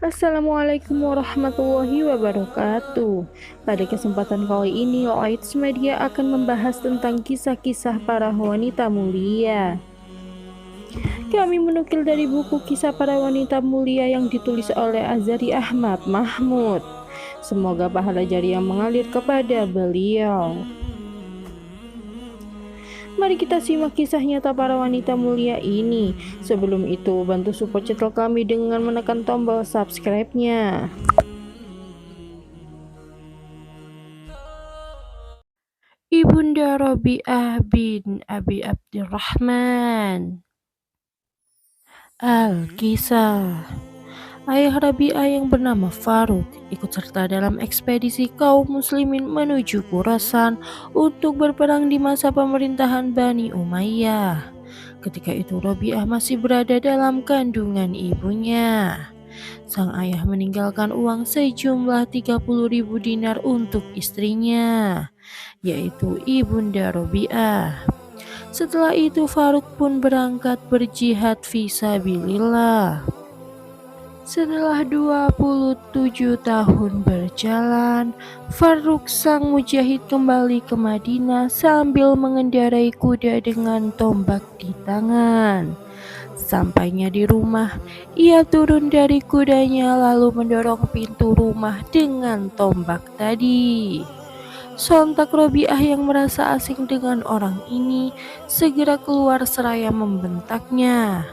Assalamualaikum warahmatullahi wabarakatuh. Pada kesempatan kali ini, Oaits Media akan membahas tentang kisah-kisah para wanita mulia. Kami menukil dari buku Kisah Para Wanita Mulia yang ditulis oleh Azari Ahmad Mahmud. Semoga pahala jariah mengalir kepada beliau. Mari kita simak kisah nyata para wanita mulia ini. Sebelum itu, bantu support channel kami dengan menekan tombol subscribe-nya. Ibunda Rabi'ah bin Abi Abdurrahman. Al-Kisah. Ayah Rabi'ah yang bernama Faruk ikut serta dalam ekspedisi kaum muslimin menuju Khurasan untuk berperang di masa pemerintahan Bani Umayyah. Ketika itu Rabi'ah masih berada dalam kandungan ibunya. Sang ayah meninggalkan uang sejumlah 30.000 dinar untuk istrinya, yaitu Ibunda Rabi'ah. Setelah itu Faruk pun berangkat berjihad fisabilillah. Setelah 27 tahun berjalan, Faruk sang mujahid kembali ke Madinah sambil mengendarai kuda dengan tombak di tangan. Sampainya di rumah, ia turun dari kudanya lalu mendorong pintu rumah dengan tombak tadi. Sontak Robiah yang merasa asing dengan orang ini segera keluar seraya membentaknya.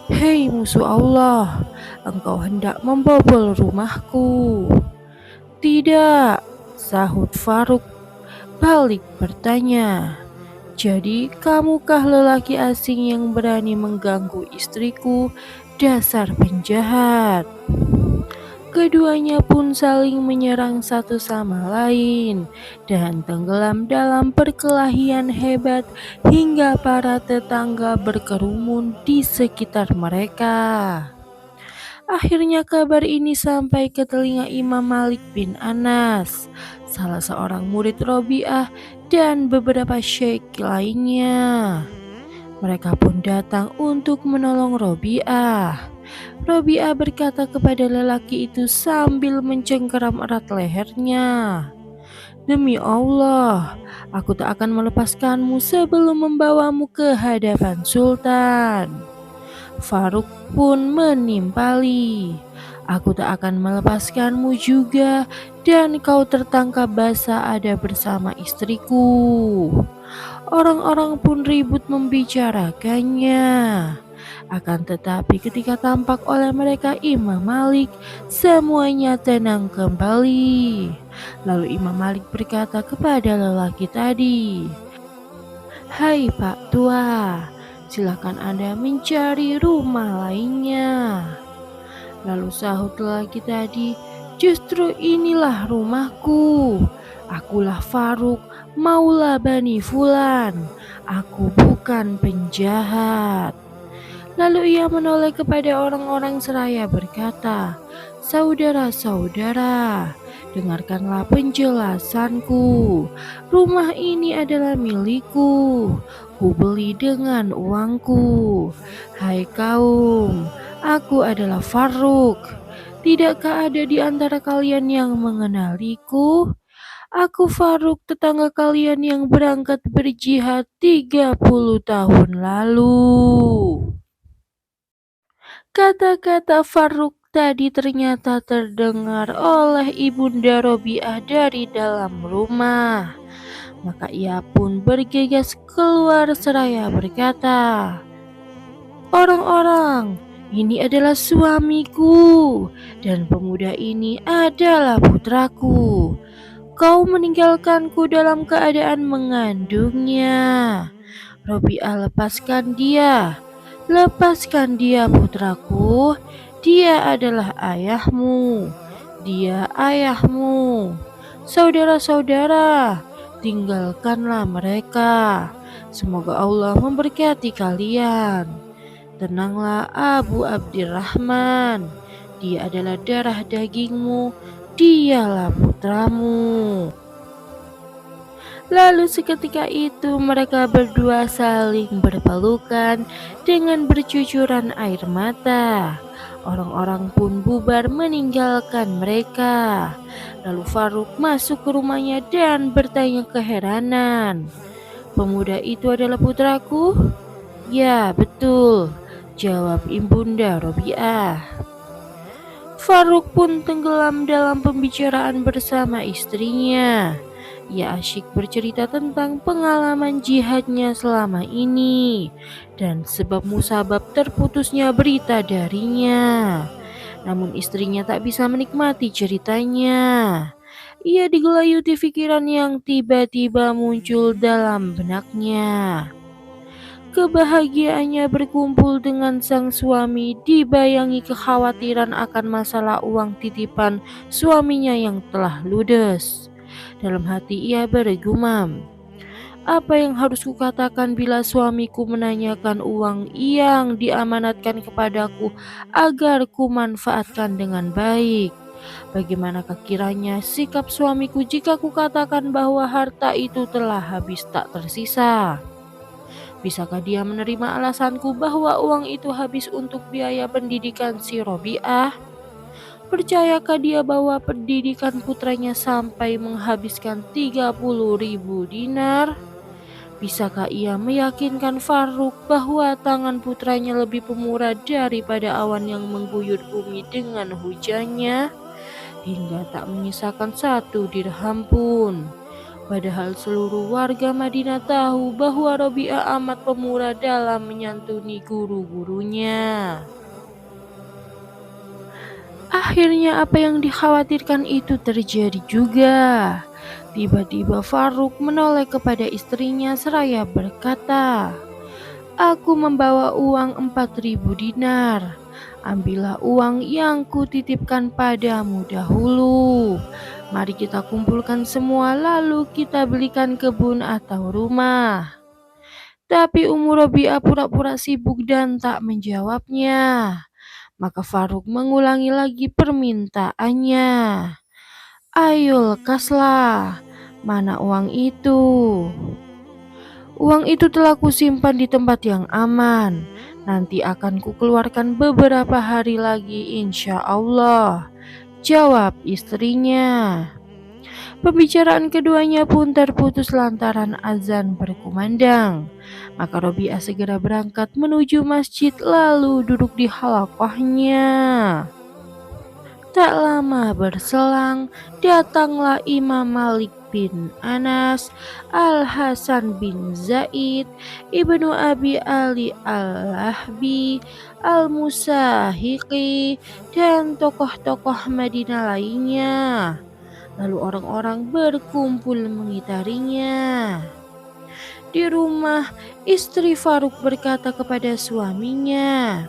"Hei musuh Allah, engkau hendak membobol rumahku." "Tidak," sahut Faruk balik bertanya. "Jadi kamukah lelaki asing yang berani mengganggu istriku? Dasar penjahat." Keduanya pun saling menyerang satu sama lain dan tenggelam dalam perkelahian hebat hingga para tetangga berkerumun di sekitar mereka. Akhirnya kabar ini sampai ke telinga Imam Malik bin Anas, salah seorang murid Robiah dan beberapa syekh lainnya. Mereka pun datang untuk menolong Robiah. Robiah berkata kepada lelaki itu sambil mencengkeram erat lehernya, "Demi Allah, aku tak akan melepaskanmu sebelum membawamu ke hadapan Sultan." Faruk pun menimpali, "Aku tak akan melepaskanmu juga dan kau tertangkap basah ada bersama istriku." Orang-orang pun ribut membicarakannya. Akan tetapi ketika tampak oleh mereka Imam Malik, semuanya tenang kembali. Lalu Imam Malik berkata kepada lelaki tadi, "Hai Pak Tua, silakan Anda mencari rumah lainnya." Lalu sahut lelaki tadi, "Justru inilah rumahku. Akulah Faruk, Maula Bani Fulan. Aku bukan penjahat." Lalu ia menoleh kepada orang-orang seraya berkata, "Saudara-saudara, dengarkanlah penjelasanku. Rumah ini adalah milikku. Kubeli dengan uangku. Hai kaum, aku adalah Faruk. Tidakkah ada di antara kalian yang mengenaliku? Aku Faruk, tetangga kalian yang berangkat berjihad 30 tahun lalu." Kata-kata Faruk tadi ternyata terdengar oleh Ibunda Robiah dari dalam rumah. Maka ia pun bergegas keluar seraya berkata, "Orang-orang, ini adalah suamiku dan pemuda ini adalah putraku. Kau meninggalkanku dalam keadaan mengandungnya. Robiah, lepaskan dia. Lepaskan dia putraku. Dia adalah ayahmu. Dia ayahmu. Saudara-saudara, tinggalkanlah mereka. Semoga Allah memberkati kalian. Tenanglah Abu Abdurrahman. Dia adalah darah dagingmu. Dialah putramu." Lalu seketika itu mereka berdua saling berpelukan dengan bercucuran air mata. Orang-orang pun bubar meninggalkan mereka. Lalu Faruk masuk ke rumahnya dan bertanya keheranan, "Pemuda itu adalah putraku?" "Ya, betul," jawab Ibunda Robiah. Faruk pun tenggelam dalam pembicaraan bersama istrinya. Ia asyik bercerita tentang pengalaman jihadnya selama ini dan sebab musabab terputusnya berita darinya. Namun istrinya tak bisa menikmati ceritanya. Ia digelayuti pikiran yang tiba-tiba muncul dalam benaknya. Kebahagiaannya berkumpul dengan sang suami dibayangi kekhawatiran akan masalah uang titipan suaminya yang telah ludes. Dalam hati ia bergumam, "Apa yang harus kukatakan bila suamiku menanyakan uang yang diamanatkan kepadaku agar kumanfaatkan dengan baik? Bagaimanakah kiranya sikap suamiku jika kukatakan bahwa harta itu telah habis tak tersisa? Bisakah dia menerima alasanku bahwa uang itu habis untuk biaya pendidikan si Robiah? Percayakah dia bahwa pendidikan putranya sampai menghabiskan 30.000 dinar? Bisakah ia meyakinkan Faruk bahwa tangan putranya lebih pemurah daripada awan yang mengguyur bumi dengan hujannya, hingga tak menyisakan 1 dirham pun? Padahal seluruh warga Madinah tahu bahwa Robiah amat pemurah dalam menyantuni guru-gurunya. Akhirnya apa yang dikhawatirkan itu terjadi juga. Tiba-tiba Faruk menoleh kepada istrinya seraya berkata, "Aku membawa uang 4.000 dinar. Ambillah uang yang kutitipkan padamu dahulu. Mari kita kumpulkan semua lalu kita belikan kebun atau rumah." Tapi Robiah pura-pura sibuk dan tak menjawabnya. Maka Faruk mengulangi lagi permintaannya. "Ayo lekaslah, mana uang itu?" "Uang itu telah kusimpan di tempat yang aman. Nanti akan kukeluarkan beberapa hari lagi insya Allah," jawab istrinya. Pembicaraan keduanya pun terputus lantaran azan berkumandang. Maka Robiah segera berangkat menuju masjid lalu duduk di halaqahnya. Tak lama berselang, datanglah Imam Malik bin Anas, Al-Hasan bin Zaid, Ibnu Abi Ali Al-Lahbi, Al-Musahiqi, dan tokoh-tokoh Madinah lainnya. Lalu orang-orang berkumpul mengitarinya. Di rumah, istri Faruk berkata kepada suaminya,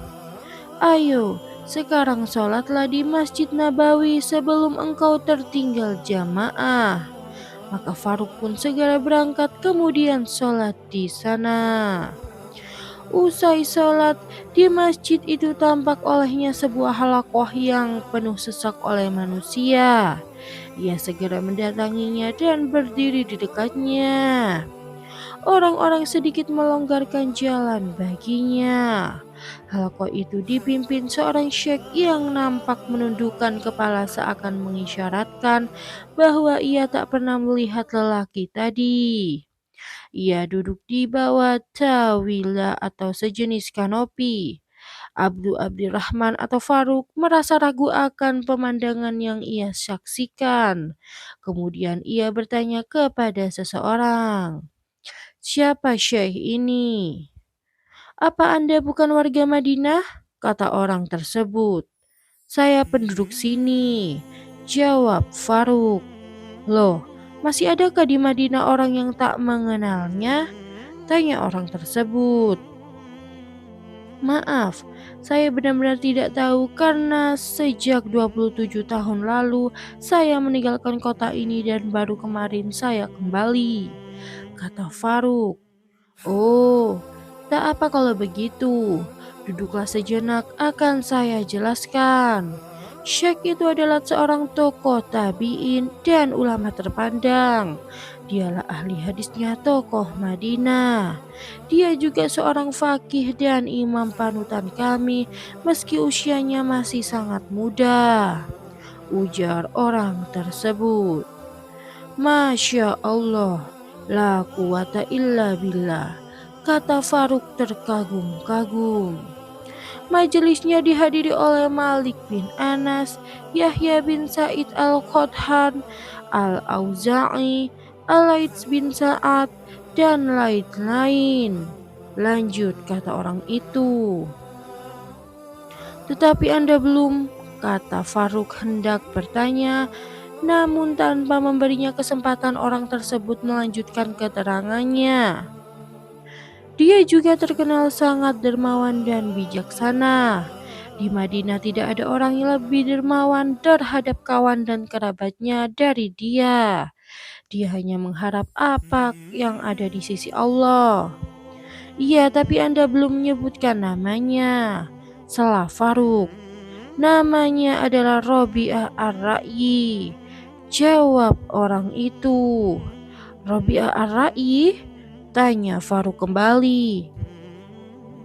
"Ayo, sekarang sholatlah di Masjid Nabawi sebelum engkau tertinggal jamaah." Maka Faruk pun segera berangkat kemudian sholat di sana. Usai sholat, di masjid itu tampak olehnya sebuah halaqah yang penuh sesak oleh manusia. Ia segera mendatanginya dan berdiri di dekatnya. Orang-orang sedikit melonggarkan jalan baginya. Halaqah itu dipimpin seorang syekh yang nampak menundukkan kepala seakan mengisyaratkan bahwa ia tak pernah melihat lelaki tadi. Ia duduk di bawah tawila atau sejenis kanopi. Abdurrahman atau Faruk merasa ragu akan pemandangan yang ia saksikan. Kemudian ia bertanya kepada seseorang, "Siapa syekh ini?" "Apa Anda bukan warga Madinah?" kata orang tersebut. "Saya penduduk sini," jawab Faruk. "Loh, masih adakah di Madinah orang yang tak mengenalnya?" tanya orang tersebut. "Maaf, saya benar-benar tidak tahu karena sejak 27 tahun lalu saya meninggalkan kota ini dan baru kemarin saya kembali," kata Faruk. "Oh, tak apa kalau begitu. Duduklah sejenak akan saya jelaskan." Syekh itu adalah seorang tokoh tabi'in dan ulama terpandang. Dialah ahli hadisnya tokoh Madinah. Dia juga seorang fakih dan imam panutan kami meski usianya masih sangat muda, ujar orang tersebut. Masya Allah, la quwata illa billah, kata Faruk terkagum-kagum. Majelisnya dihadiri oleh Malik bin Anas, Yahya bin Sa'id Al-Qadhan, Al-Auza'i, Al-Laits bin Sa'ad, dan lain-lain. Lanjut, kata orang itu. Tetapi Anda belum, kata Faruk hendak bertanya, namun tanpa memberinya kesempatan orang tersebut melanjutkan keterangannya. Dia juga terkenal sangat dermawan dan bijaksana. Di Madinah tidak ada orang yang lebih dermawan terhadap kawan dan kerabatnya dari dia. Dia hanya mengharap apa yang ada di sisi Allah. Iya, tapi Anda belum menyebutkan namanya. Salah Faruk. Namanya adalah Robi'ah Ar-Ra'yi. Jawab orang itu. Robi'ah Ar-Ra'yi? Tanya Faruk kembali.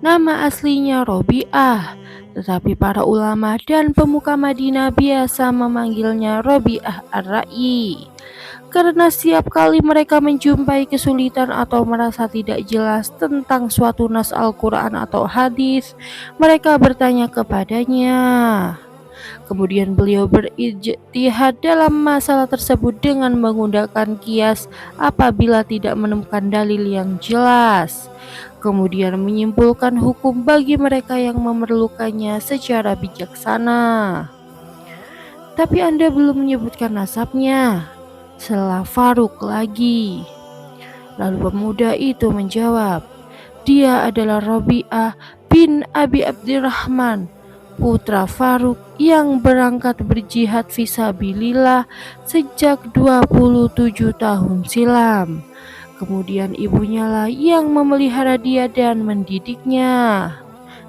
Nama aslinya Robi'ah, tetapi para ulama dan pemuka Madinah biasa memanggilnya Robi'ah Ar-Ra'yi. Karena setiap kali mereka menjumpai kesulitan atau merasa tidak jelas tentang suatu nas Al-Quran atau hadis, mereka bertanya kepadanya. Kemudian beliau berijtihad dalam masalah tersebut dengan menggunakan kias apabila tidak menemukan dalil yang jelas. Kemudian menyimpulkan hukum bagi mereka yang memerlukannya secara bijaksana. Tapi Anda belum menyebutkan nasabnya. Setelah Faruk lagi. Lalu pemuda itu menjawab, dia adalah Robi'ah bin Abi Abdirrahman, putra Faruk yang berangkat berjihad fisabilillah sejak 27 tahun silam. Kemudian ibunya lah yang memelihara dia dan mendidiknya.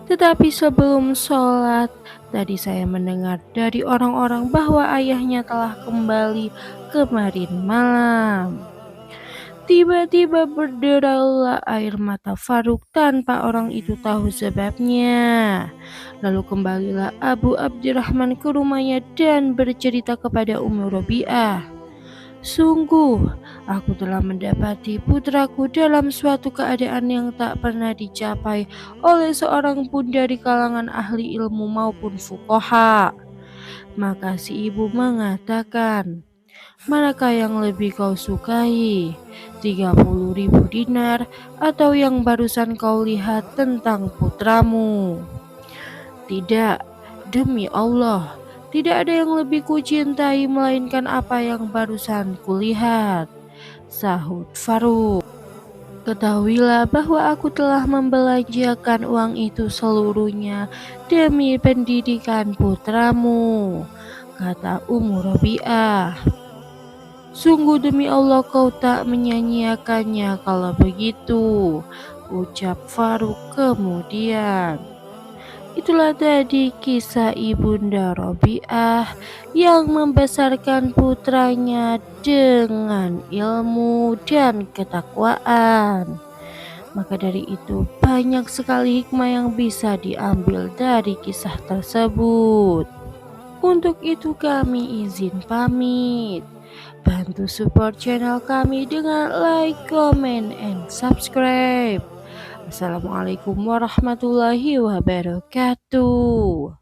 Tetapi sebelum sholat, tadi saya mendengar dari orang-orang bahwa ayahnya telah kembali kemarin malam. Tiba-tiba berderalah air mata Faruk tanpa orang itu tahu sebabnya. Lalu kembalilah Abu Abdirrahman ke rumahnya dan bercerita kepada Ummu Robi'ah. Sungguh, aku telah mendapati putraku dalam suatu keadaan yang tak pernah dicapai oleh seorang pun dari kalangan ahli ilmu maupun fuqaha. Maka si ibu mengatakan, manakah yang lebih kau sukai? 30.000 dinar atau yang barusan kau lihat tentang putramu? Tidak, demi Allah, tidak ada yang lebih kucintai melainkan apa yang barusan kulihat, sahut Faruk. Ketahuilah bahwa aku telah membelanjakan uang itu seluruhnya demi pendidikan putramu, kata Ummu Robi'ah. Sungguh demi Allah kau tak menyanyiakannya kalau begitu, ucap Faruk kemudian. Itulah tadi kisah Ibunda Robi'ah yang membesarkan putranya dengan ilmu dan ketakwaan. Maka dari itu banyak sekali hikmah yang bisa diambil dari kisah tersebut. Untuk itu kami izin pamit. Bantu support channel kami dengan like, comment, and subscribe. Assalamualaikum warahmatullahi wabarakatuh.